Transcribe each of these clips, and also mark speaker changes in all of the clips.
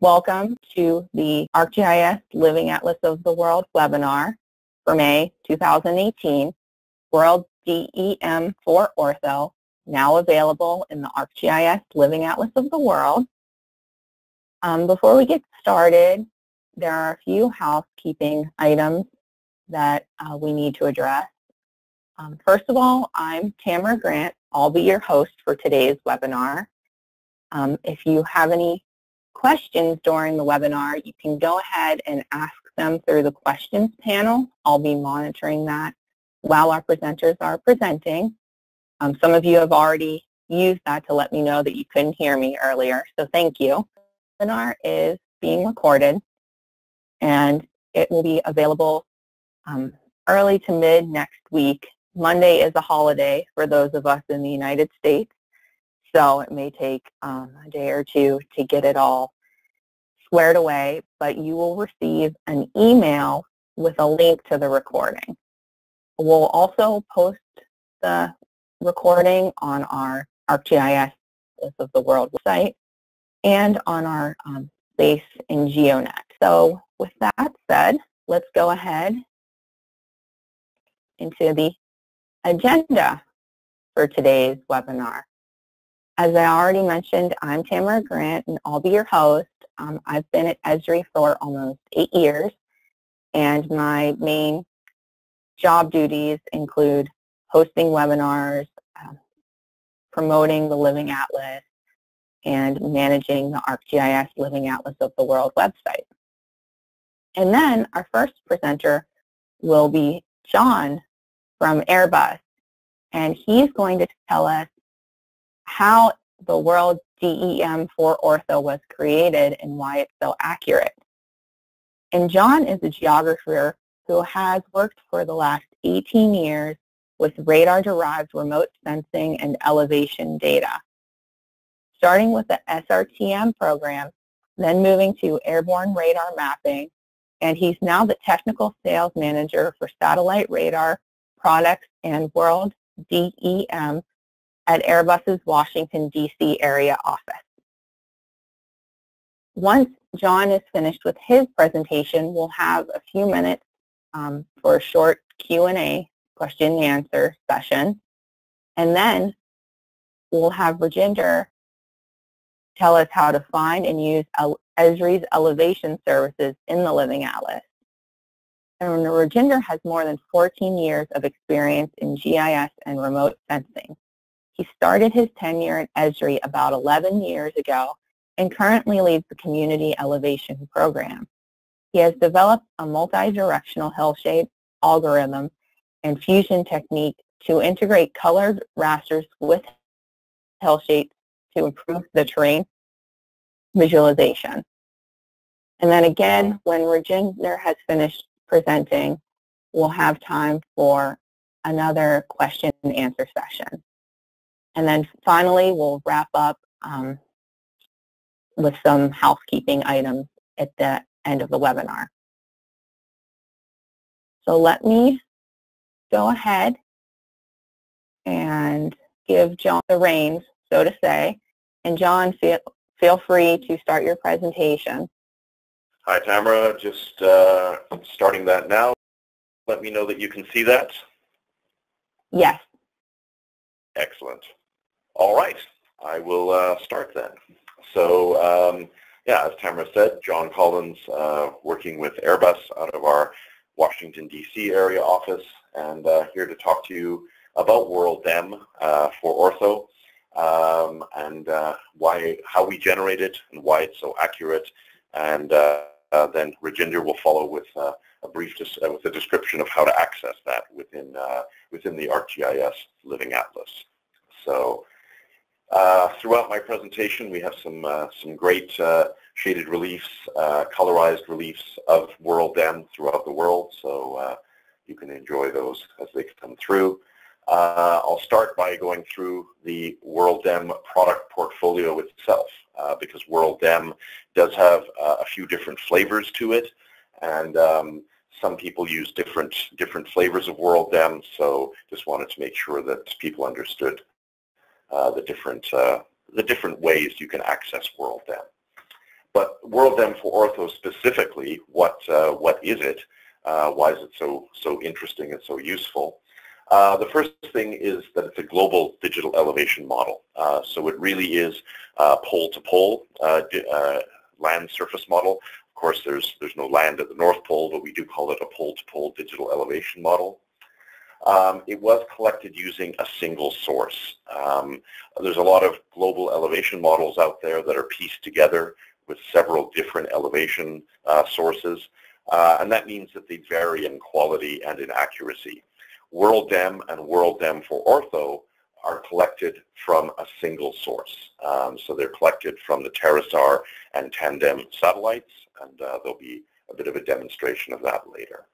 Speaker 1: Welcome to the ArcGIS Living Atlas of the World webinar for May 2018, WorldDEM4Ortho, now available in the ArcGIS Living Atlas of the World. Before we get started, there are a few housekeeping items that we need to address. First of all, I'm Tamara Grant. I'll be your host for today's webinar. If you have any questions during the webinar, you can go ahead and ask them through the questions panel. I'll be monitoring that while our presenters are presenting. Some of you have already used that to let me know that you couldn't hear me earlier, so thank you. The webinar is being recorded, and it will be available early to mid next week. Monday is a holiday for those of us in the United States, so it may take a day or two to get it all squared away, but you will receive an email with a link to the recording. We'll also post the recording on our ArcGIS List of the World website and on our base in GeoNet. So with that said, let's go ahead into the agenda for today's webinar. As I already mentioned, I'm Tamara Grant, and I'll be your host. I've been at Esri for almost 8 years, and my main job duties include hosting webinars, promoting the Living Atlas, and managing the ArcGIS Living Atlas of the World website. And then our first presenter will be John from Airbus, and he's going to tell us how the WorldDEM4Ortho was created and why it's so accurate. And John is a geographer who has worked for the last 18 years with radar-derived remote sensing and elevation data, starting with the SRTM program, then moving to airborne radar mapping, and he's now the technical sales manager for satellite radar products and WorldDEM at Airbus's Washington, D.C. area office. Once John is finished with his presentation, we'll have a few minutes for a short Q&A, question and answer session, and then we'll have Rajinder tell us how to find and use Esri's elevation services in the Living Atlas. And Rajinder has more than 14 years of experience in GIS and remote sensing. He started his tenure at Esri about 11 years ago and currently leads the Community Elevation Program. He has developed a multi-directional hill shape algorithm and fusion technique to integrate colored rasters with hill shapes to improve the terrain visualization. And then again, when Rajinder has finished presenting, we'll have time for another question and answer session. And then finally, we'll wrap up with some housekeeping items at the end of the webinar. So let me go ahead and give John the reins, so to say. And John, feel free to start your presentation.
Speaker 2: Hi, Tamara. Just starting that now. Let me know that you can see that.
Speaker 1: Yes.
Speaker 2: Excellent. All right. I will start then. So, yeah, as Tamara said, John Collins, working with Airbus out of our Washington, D.C. area office, and here to talk to you about WorldDEM4Ortho and how we generate it and why it's so accurate. And then Rajinder will follow with a brief with a description of how to access that within the ArcGIS Living Atlas. So throughout my presentation, we have some great shaded reliefs, colorized reliefs of WorldDEM throughout the world. So you can enjoy those as they come through. I'll start by going through the WorldDEM product portfolio itself, because WorldDEM does have a few different flavors to it, and some people use different flavors of WorldDEM, so just wanted to make sure that people understood the different ways you can access WorldDEM. But WorldDEM4Ortho specifically, what is it? Why is it so interesting and so useful? The first thing is that it's a global digital elevation model. So it really is pole-to-pole land surface model. Of course, there's no land at the North Pole, but we do call it a pole-to-pole digital elevation model. It was collected using a single source. There's a lot of global elevation models out there that are pieced together with several different elevation sources, and that means that they vary in quality and in accuracy. WorldDEM and WorldDEM4Ortho are collected from a single source. So they're collected from the TerraStar and Tandem satellites, and there'll be a bit of a demonstration of that later.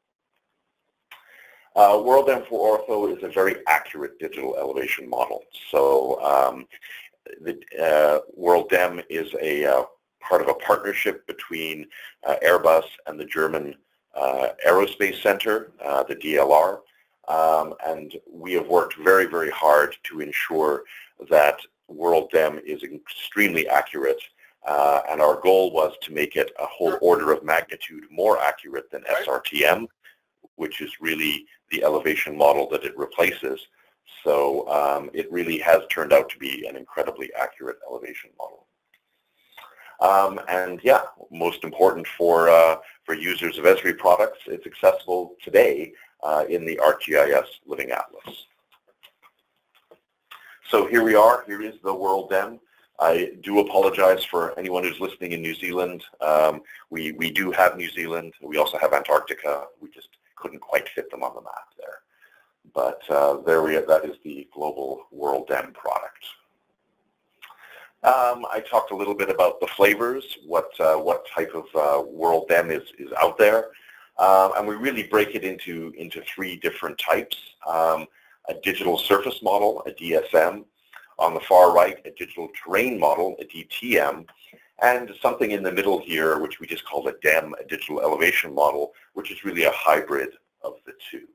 Speaker 2: WorldDEM4Ortho is a very accurate digital elevation model. So WorldDEM is a part of a partnership between Airbus and the German Aerospace Center, the DLR. And we have worked very, very hard to ensure that WorldDEM is extremely accurate. And our goal was to make it a whole order of magnitude more accurate than SRTM, which is really the elevation model that it replaces. So it really has turned out to be an incredibly accurate elevation model. And yeah, most important for users of Esri products, it's accessible today in the ArcGIS Living Atlas. So here we are. Here is the WorldDEM. I do apologize for anyone who's listening in New Zealand. We do have New Zealand. We also have Antarctica. We just couldn't quite fit them on the map there. But there we are. That is the global WorldDEM product. I talked a little bit about the flavors, what type of WorldDEM is out there. And we really break it into three different types. A digital surface model, a DSM. On the far right, a digital terrain model, a DTM. And something in the middle here, which we just call a DEM, a digital elevation model, which is really a hybrid of the two.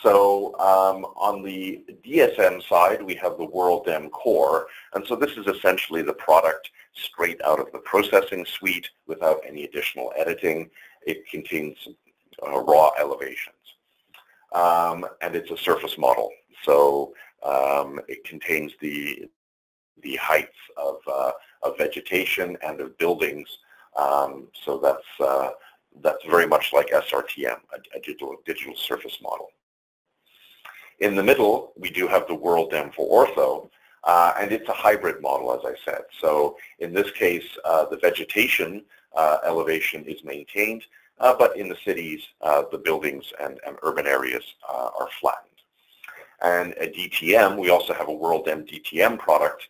Speaker 2: So on the DSM side, we have the WorldDEM Core. And so this is essentially the product straight out of the processing suite without any additional editing. It contains raw elevations. And it's a surface model. So it contains the heights of vegetation and of buildings. So that's very much like SRTM, a digital surface model. In the middle, we do have the WorldDEM4Ortho, and it's a hybrid model, as I said. So in this case, the vegetation elevation is maintained, but in the cities, the buildings and urban areas are flattened. And a DTM, we also have a WorldDEM DTM product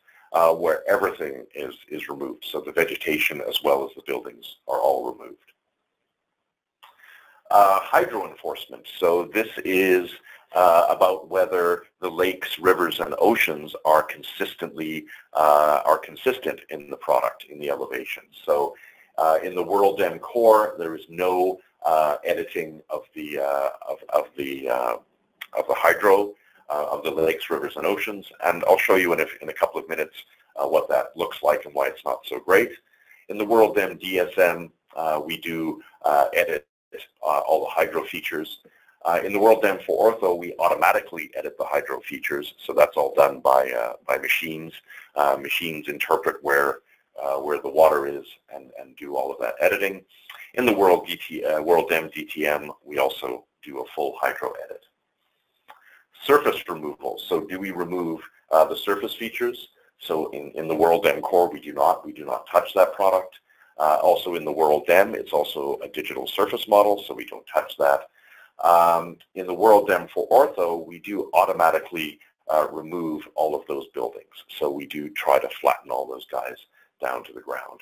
Speaker 2: where everything is removed. So the vegetation as well as the buildings are all removed. Hydro enforcement. So this is about whether the lakes, rivers, and oceans are consistent in the product, in the elevation. So in the WorldDEM Core, there is no editing of the hydro of the lakes, rivers, and oceans, and I'll show you in a couple of minutes what that looks like and why it's not so great. In the WorldDEM DSM, we do edit all the hydro features. In the WorldDEM4Ortho, we automatically edit the hydro features, so that's all done by machines. Machines interpret where the water is and do all of that editing. In the WorldDEM DTM, we also do a full hydro edit. Surface removal. So do we remove the surface features? So in the WorldDEM Core, we do not touch that product. Also in the WorldDEM, it's also a digital surface model, so we don't touch that. In the WorldDEM4Ortho, we do automatically remove all of those buildings. So we do try to flatten all those guys down to the ground.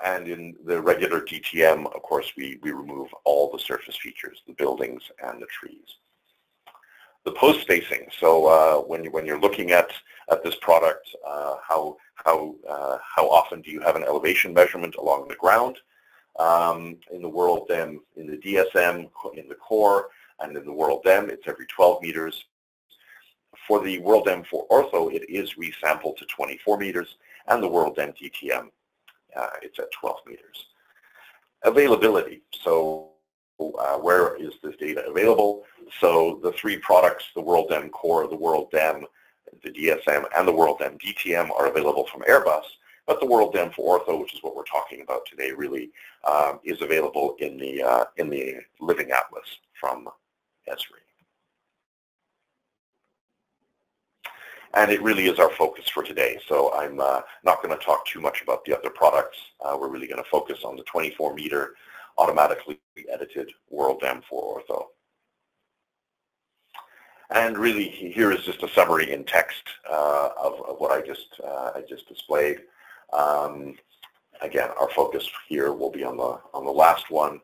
Speaker 2: And in the regular DTM, of course, we remove all the surface features, the buildings and the trees. The post spacing. So when you're looking at this product, how often do you have an elevation measurement along the ground? In the WorldDEM, in the DSM, in the Core, and in the WorldDEM, it's every 12 meters. For the WorldDEM4Ortho, it is resampled to 24 meters, and the WorldDEM DTM, it's at 12 meters. Availability. So where is this data available? So the three products, the WorldDEM Core, the WorldDEM, the DSM, and the WorldDEM DTM are available from Airbus, but the WorldDEM4Ortho, which is what we're talking about today, really is available in the Living Atlas from Esri. And it really is our focus for today. So I'm not going to talk too much about the other products. We're really going to focus on the 24-meter automatically edited WorldDEM4Ortho. And really, here is just a summary in text of what I just displayed. Again, our focus here will be on the last one,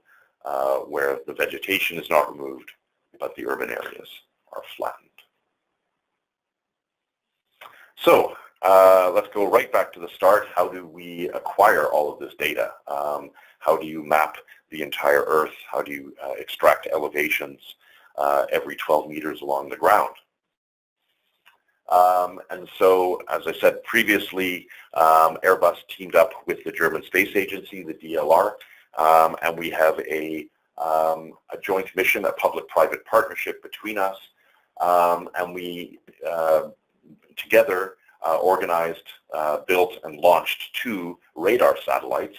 Speaker 2: where the vegetation is not removed, but the urban areas are flattened. So let's go right back to the start. How do we acquire all of this data? How do you map the entire Earth? How do you extract elevations every 12 meters along the ground? And so, as I said previously, Airbus teamed up with the German Space Agency, the DLR, and we have a joint mission, a public-private partnership between us, and we together organized, built, and launched two radar satellites,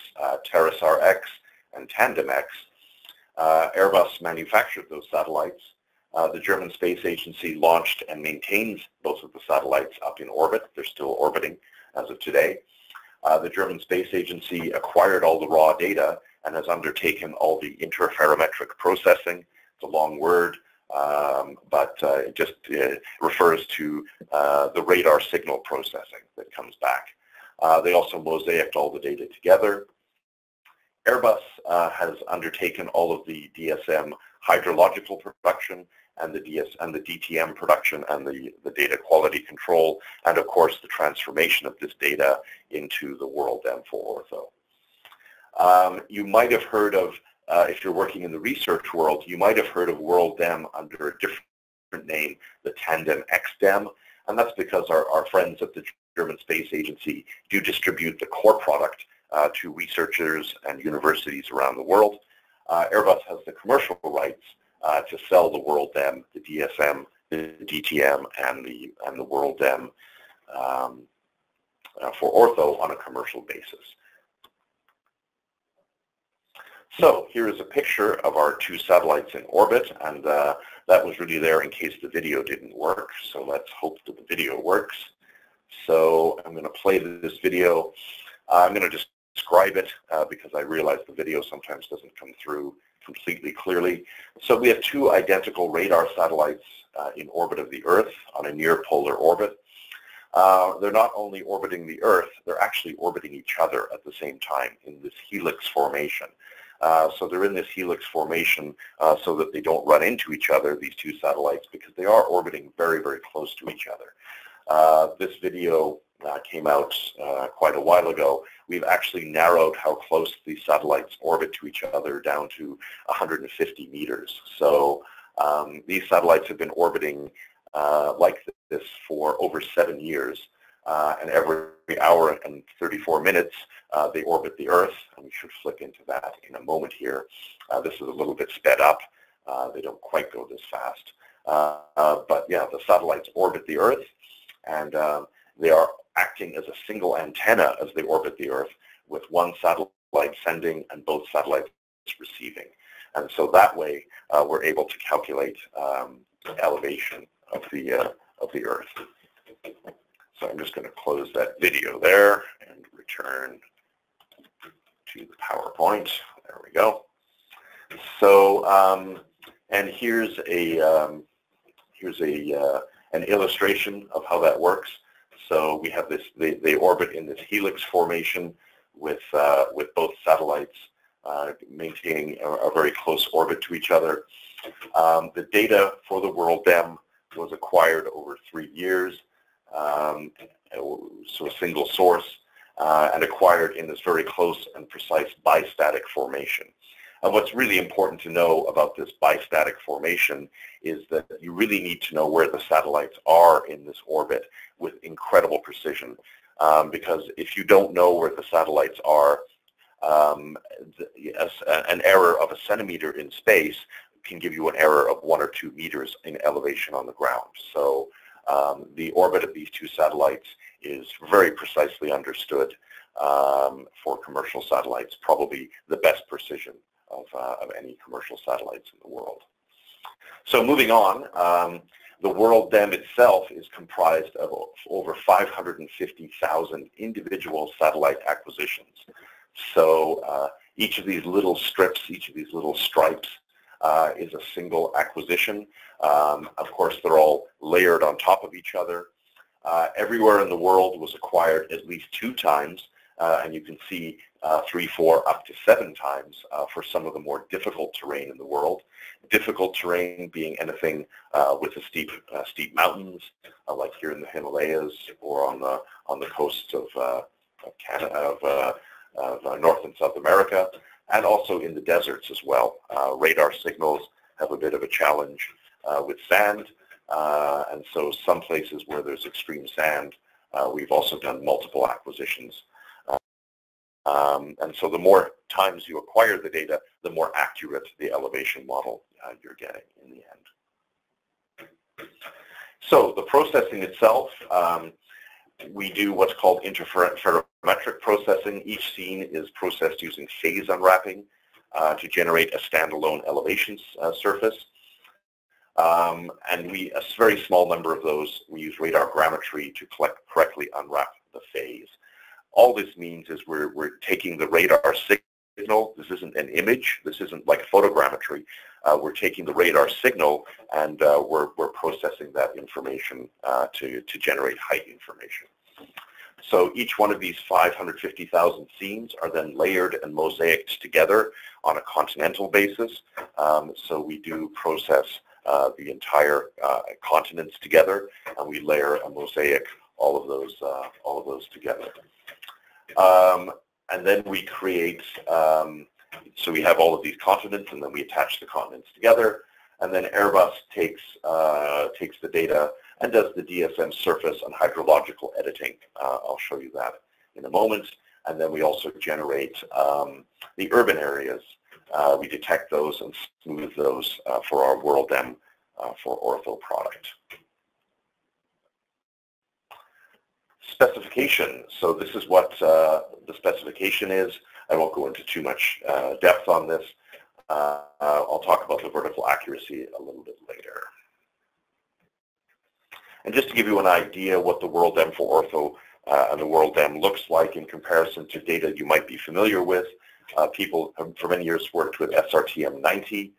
Speaker 2: TerraSAR-X and TandemX. Airbus manufactured those satellites. The German Space Agency launched and maintains both of the satellites up in orbit. They're still orbiting as of today. The German Space Agency acquired all the raw data and has undertaken all the interferometric processing. It's a long word, but it just refers to the radar signal processing that comes back. They also mosaicked all the data together. Airbus has undertaken all of the DSM hydrological production and the DTM production and the data quality control, and of course the transformation of this data into the WorldDEM4Ortho. You might have heard of, if you're working in the research world, you might have heard of WorldDEM under a different name, the TandemX-DEM, and that's because our friends at the German Space Agency do distribute the core product to researchers and universities around the world. Airbus has the commercial rights to sell the WorldDEM, the DSM, the DTM, and the WorldDEM4Ortho on a commercial basis. So here is a picture of our two satellites in orbit, and that was really there in case the video didn't work. So let's hope that the video works. So I'm going to play this video. I'm going to just describe it because I realize the video sometimes doesn't come through completely clearly. So we have two identical radar satellites in orbit of the Earth on a near polar orbit. They're not only orbiting the Earth, they're actually orbiting each other at the same time in this helix formation. So they're in this helix formation so that they don't run into each other, these two satellites, because they are orbiting very, very close to each other. This video came out quite a while ago. We've actually narrowed how close these satellites orbit to each other down to 150 meters. So these satellites have been orbiting like this for over 7 years. And every hour and 34 minutes, they orbit the Earth. And we should flick into that in a moment here. This is a little bit sped up. They don't quite go this fast. But yeah, the satellites orbit the Earth, and they are acting as a single antenna as they orbit the Earth, with one satellite sending and both satellites receiving. And so that way, we're able to calculate the elevation of the Earth. So I'm just going to close that video there and return to the PowerPoint. There we go. So, and here's an illustration of how that works. So we have this, they orbit in this helix formation with both satellites maintaining a very close orbit to each other. The data for the WorldDEM was acquired over 3 years, so a single source, and acquired in this very close and precise bistatic formation. And what's really important to know about this bistatic formation is that you really need to know where the satellites are in this orbit with incredible precision. because if you don't know where the satellites are, an error of a centimeter in space can give you an error of 1 or 2 meters in elevation on the ground. So the orbit of these 2 satellites is very precisely understood for commercial satellites, probably the best precision of any commercial satellites in the world. So moving on, the WorldDEM itself is comprised of over 550,000 individual satellite acquisitions. So each of these little strips, each of these little stripes is a single acquisition. Of course, they're all layered on top of each other. Everywhere in the world was acquired at least 2 times, and you can see 3, 4, up to 7 times for some of the more difficult terrain in the world. Difficult terrain being anything with a steep mountains, like here in the Himalayas or on the coasts of Canada, of North and South America, and also in the deserts as well. Radar signals have a bit of a challenge with sand, and so some places where there's extreme sand, we've also done multiple acquisitions. And so the more times you acquire the data, the more accurate the elevation model you're getting in the end. So the processing itself, we do what's called interferometric processing. Each scene is processed using phase unwrapping to generate a standalone elevation surface. And a very small number of those, we use radar grammetry to correctly unwrap the phase. All this means is we're taking the radar signal. This isn't an image. This isn't like photogrammetry. We're taking the radar signal and we're processing that information to generate height information. So each one of these 550,000 scenes are then layered and mosaicked together on a continental basis. So we do process the entire continents together, and we layer a mosaic all of those together. And then we create, so we have all of these continents, and then we attach the continents together, and then Airbus takes the data and does the DSM surface and hydrological editing. I'll show you that in a moment. And then we also generate the urban areas. We detect those and smooth those for our WorldDEM4Ortho product. Specification. So this is what the specification is. I won't go into too much depth on this. I'll talk about the vertical accuracy a little bit later. And just to give you an idea what the WorldDEM4Ortho and the WorldDEM looks like in comparison to data you might be familiar with, people have for many years worked with SRTM90.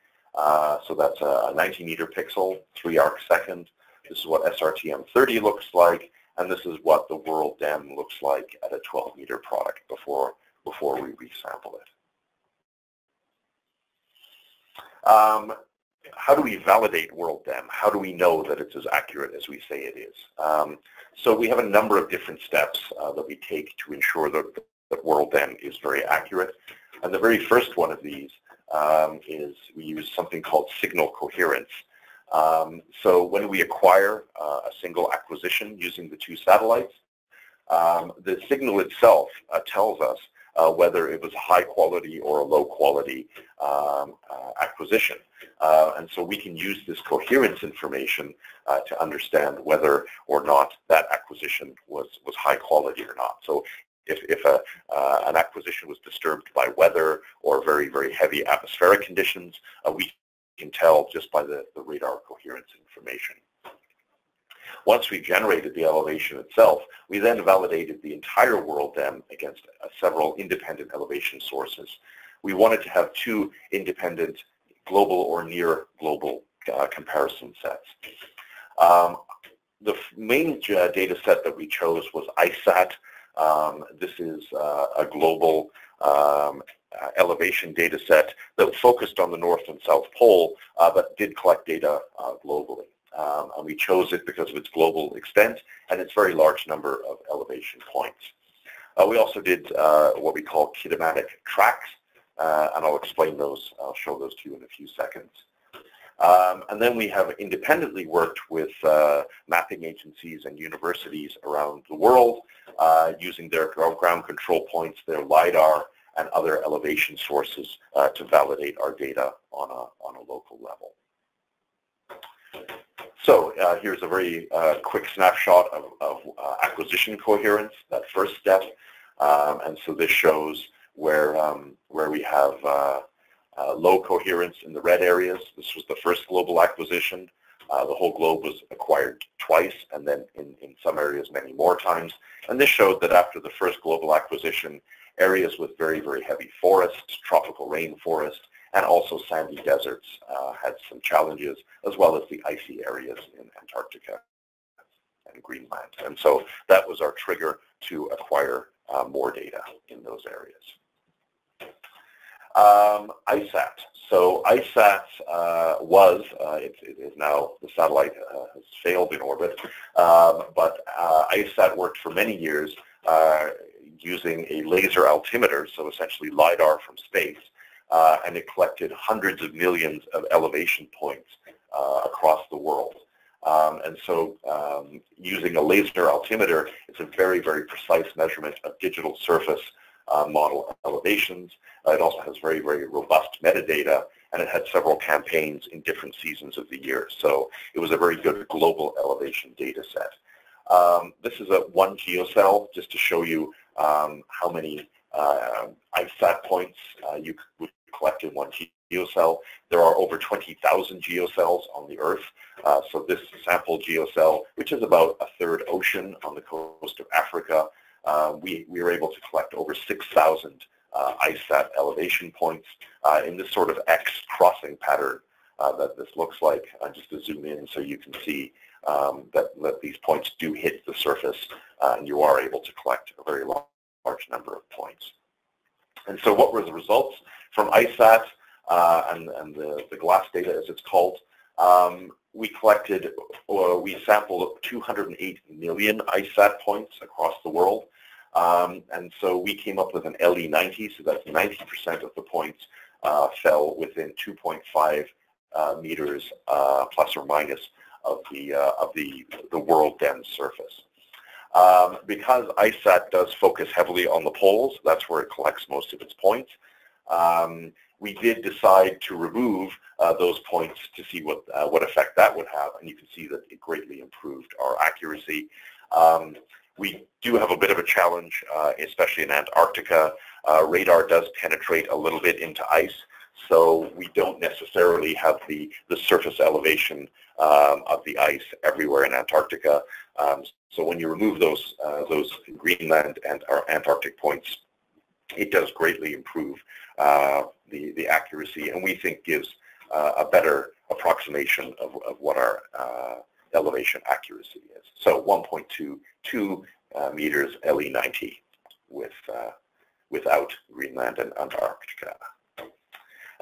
Speaker 2: So that's a 90-meter pixel, 3 arc-second. This is what SRTM30 looks like. And this is what the WorldDEM looks like at a 12-meter product before we resample it. How do we validate WorldDEM? How do we know that it's as accurate as we say it is? So we have a number of different steps that we take to ensure that WorldDEM is very accurate. And the very first one of these is we use something called signal coherence. So when we acquire a single acquisition using the 2 satellites, the signal itself tells us whether it was a high quality or a low quality acquisition. And so we can use this coherence information to understand whether or not that acquisition was high quality or not. So if an acquisition was disturbed by weather or very, very heavy atmospheric conditions, we can tell just by the radar coherence information. Once we generated the elevation itself, we then validated the entire WorldDEM against several independent elevation sources. We wanted to have 2 independent global or near global comparison sets. The main data set that we chose was ISAT. This is a global elevation data set that focused on the North and South Pole, but did collect data globally. And we chose it because of its global extent and its very large number of elevation points. We also did what we call kinematic tracks, and I'll explain those. I'll show those to you in a few seconds. And then we have independently worked with mapping agencies and universities around the world using their ground control points, their LiDAR, and other elevation sources to validate our data on a local level. So here's a very quick snapshot of acquisition coherence, that first step. And so this shows where we have low coherence in the red areas. This was the first global acquisition. The whole globe was acquired twice, and then in some areas many more times. And this showed that after the first global acquisition, areas with very, very heavy forests, tropical rainforest, and also sandy deserts had some challenges, as well as the icy areas in Antarctica and Greenland. And so that was our trigger to acquire more data in those areas. ISAT. So ISAT it is now, the satellite has failed in orbit, but ISAT worked for many years using a laser altimeter, so essentially LiDAR from space, and it collected hundreds of millions of elevation points across the world. And so using a laser altimeter, it's a very, very precise measurement of digital surface model elevations. It also has very, very robust metadata, and it had several campaigns in different seasons of the year. So it was a very good global elevation data set. This is one geocell, just to show you how many ISAT points you would collect in one geocell. There are over 20,000 geocells on the Earth. So this sample geocell, which is about a third ocean on the coast of Africa, we were able to collect over 6,000 ISAT elevation points in this sort of X crossing pattern that this looks like. Just to zoom in so you can see that these points do hit the surface, and you are able to collect a very large number of points. And so what were the results from ISAT and the glass data, as it's called? We collected, or we sampled 208 million ISAT points across the world. And so we came up with an LE90, so that's 90% of the points fell within 2.5 meters plus or minus of the WorldDEM surface. Because ISAT does focus heavily on the poles, that's where it collects most of its points. We did decide to remove those points to see what effect that would have, and you can see that it greatly improved our accuracy. We do have a bit of a challenge, especially in Antarctica. Radar does penetrate a little bit into ice, so we don't necessarily have the surface elevation of the ice everywhere in Antarctica. So when you remove those Greenland and our Antarctic points, it does greatly improve the accuracy, and we think gives a better approximation of what our elevation accuracy is. So 1.22 meters LE90 without Greenland and Antarctica.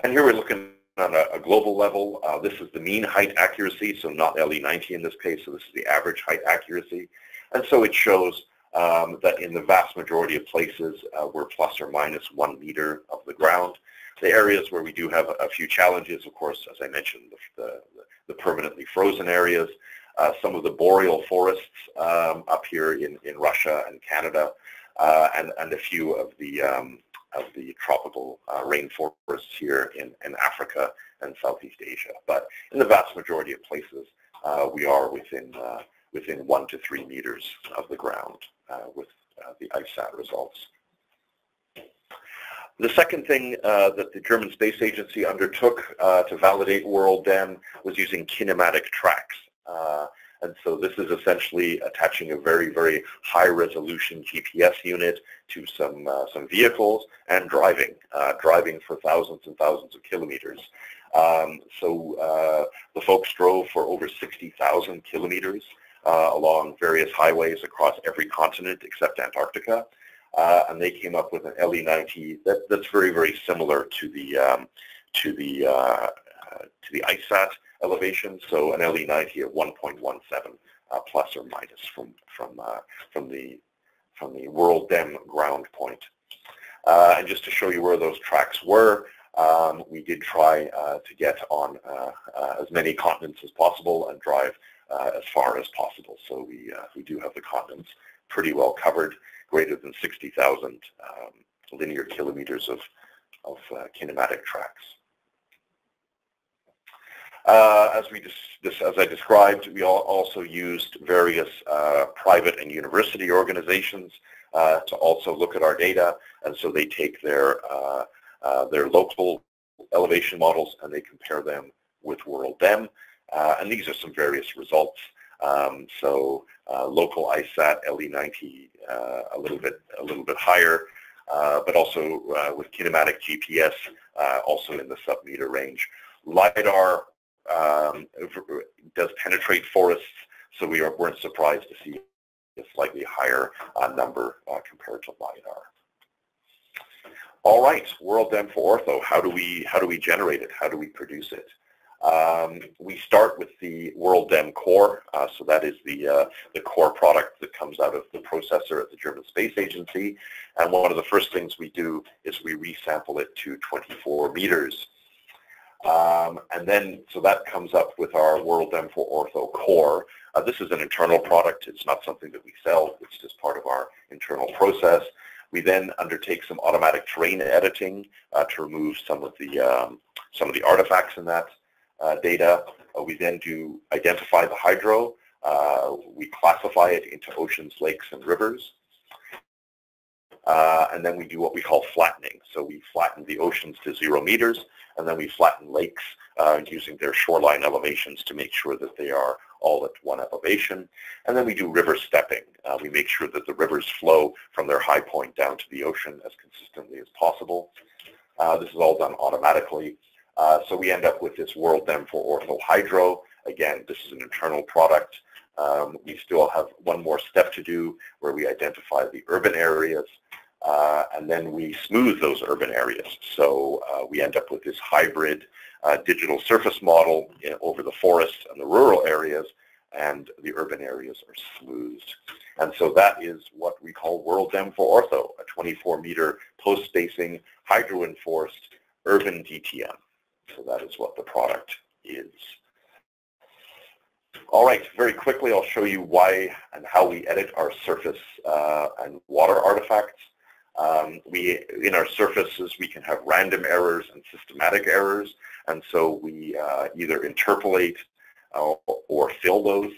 Speaker 2: And here we're looking on a global level. This is the mean height accuracy, so not LE90 in this case, so this is the average height accuracy. And so it shows that in the vast majority of places, we're plus or minus 1 meter of the ground. The areas where we do have a few challenges, of course, as I mentioned, the permanently frozen areas, some of the boreal forests up here in Russia and Canada, and a few of the tropical rainforests here in Africa and Southeast Asia. But in the vast majority of places, we are within 1 to 3 meters of the ground with the ISAT results. The second thing that the German Space Agency undertook to validate WorldDEM was using Kinematic Tracks. And so this is essentially attaching a very, very high-resolution GPS unit to some vehicles and driving for thousands and thousands of kilometers. So the folks drove for over 60,000 kilometers along various highways across every continent except Antarctica, and they came up with an LE90 that's very, very similar to the ISAT elevation. So an LE90 at 1.17 plus or minus from the WorldDEM ground point. And just to show you where those tracks were, We did try to get on as many continents as possible and drive as far as possible. So we do have the continents pretty well covered, greater than 60,000 linear kilometers of kinematic tracks. As I described, we also used various private and university organizations to also look at our data, and so they take their local elevation models and they compare them with WorldDEM, and these are some various results. Local ISAT LE90 a little bit higher, but also with kinematic GPS also in the sub-meter range. LiDAR does penetrate forests, so we weren't surprised to see a slightly higher number compared to LiDAR. All right, WorldDEM4Ortho. How do we generate it? How do we produce it? We start with the WorldDEM core, so that is the core product that comes out of the processor at the German Space Agency. And one of the first things we do is we resample it to 24 meters. And then, so that comes up with our WorldDEM4Ortho core. This is an internal product. It's not something that we sell. It's just part of our internal process. We then undertake some automatic terrain editing to remove some of the artifacts in that data. We then do identify the hydro. We classify it into oceans, lakes, and rivers. And then we do what we call flattening. So we flatten the oceans to 0 meters, and then we flatten lakes using their shoreline elevations to make sure that they are all at one elevation. And then we do river stepping. We make sure that the rivers flow from their high point down to the ocean as consistently as possible. This is all done automatically. So we end up with this WorldDEM4Ortho Hydro. Again, this is an internal product. We still have one more step to do where we identify the urban areas and then we smooth those urban areas. So we end up with this hybrid digital surface model over the forests and the rural areas, and the urban areas are smoothed. And so that is what we call WorldDEM4Ortho, a 24-meter post-spacing hydro-enforced urban DTM. So that is what the product is. All right, very quickly I'll show you why and how we edit our surface and water artifacts. In our surfaces we can have random errors and systematic errors, and so we either interpolate or fill those.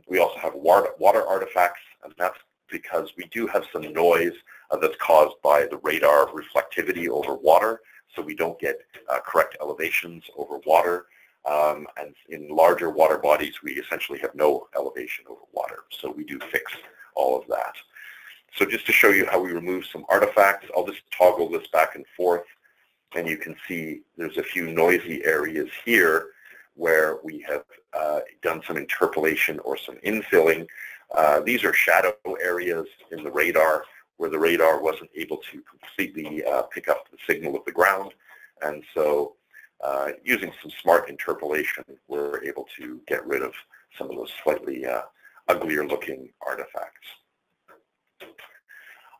Speaker 2: We also have water artifacts, and that's because we do have some noise that's caused by the radar reflectivity over water, so we don't get correct elevations over water. And in larger water bodies, we essentially have no elevation over water, so we do fix all of that. So just to show you how we remove some artifacts, I'll just toggle this back and forth, and you can see there's a few noisy areas here where we have done some interpolation or some infilling. These are shadow areas in the radar where the radar wasn't able to completely pick up the signal of the ground, and so using some smart interpolation, we're able to get rid of some of those slightly uglier looking artifacts.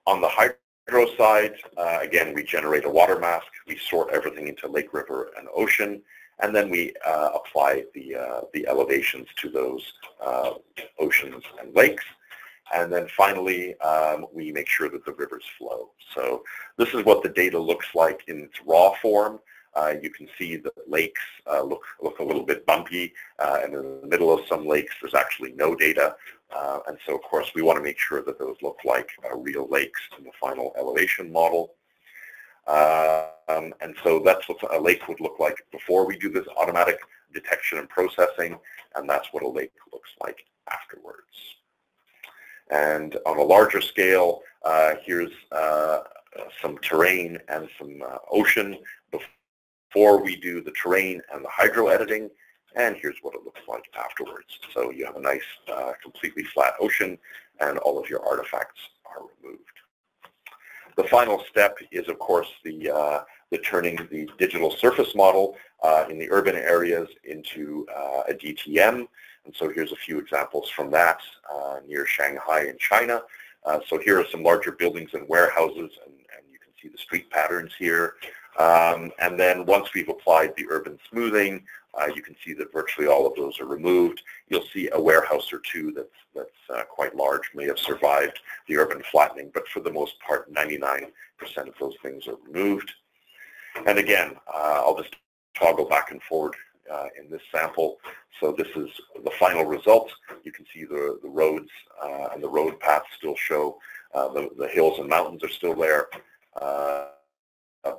Speaker 2: On the hydro side, again, we generate a water mask. We sort everything into lake, river, and ocean, and then we apply the elevations to those oceans and lakes. And then finally, we make sure that the rivers flow. So this is what the data looks like in its raw form. You can see the lakes look a little bit bumpy, and in the middle of some lakes there's actually no data. And so of course we want to make sure that those look like real lakes in the final elevation model. And so that's what a lake would look like before we do this automatic detection and processing, and that's what a lake looks like afterwards. And on a larger scale, here's some terrain and some ocean before we do the terrain and the hydro editing, and here's what it looks like afterwards. So you have a nice completely flat ocean, and all of your artifacts are removed. The final step is, of course, the turning the digital surface model in the urban areas into a DTM. And so here's a few examples from that near Shanghai in China. So here are some larger buildings and warehouses, and you can see the street patterns here. And then once we've applied the urban smoothing, you can see that virtually all of those are removed. You'll see a warehouse or two that's quite large may have survived the urban flattening, but for the most part, 99% of those things are removed. And again, I'll just toggle back and forward in this sample. So this is the final result. You can see the roads and the road paths still show. The hills and mountains are still there.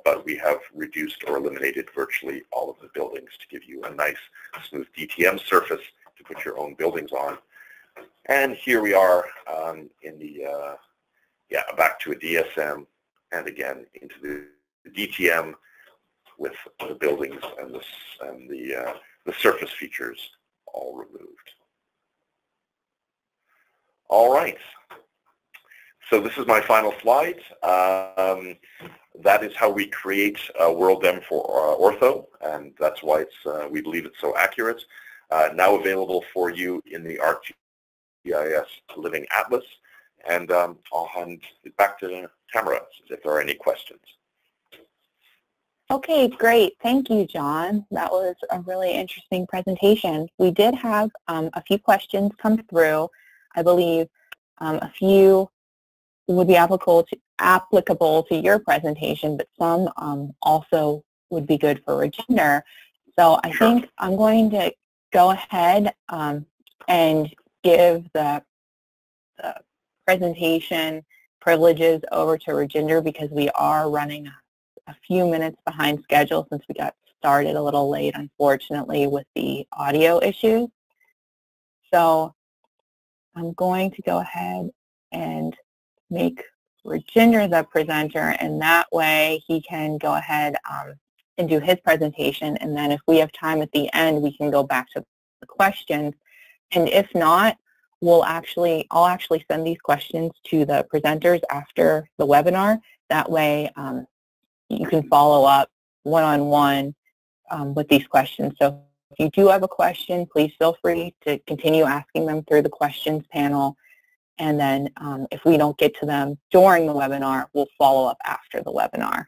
Speaker 2: But we have reduced or eliminated virtually all of the buildings to give you a nice smooth DTM surface to put your own buildings on. And here we are in the, back to a DSM, and again into the DTM with the buildings and the surface features all removed. All right. So this is my final slide. That is how we create WorldDEM4Ortho, and that's why we believe it's so accurate. Now available for you in the ArcGIS Living Atlas. And I'll hand it back to Tamara if there are any questions.
Speaker 1: Okay, great. Thank you, John. That was a really interesting presentation. We did have a few questions come through. I believe a few would be applicable to your presentation, but some also would be good for Reginder. So I think I'm going to go ahead and give the presentation privileges over to Reginder because we are running a few minutes behind schedule since we got started a little late, unfortunately, with the audio issues. So I'm going to go ahead and make Reginder the presenter, and that way he can go ahead and do his presentation, and then if we have time at the end, we can go back to the questions. And if not, I'll actually send these questions to the presenters after the webinar. That way you can follow up one-on-one with these questions. So if you do have a question, please feel free to continue asking them through the questions panel. And then if we don't get to them during the webinar, we'll follow up after the webinar.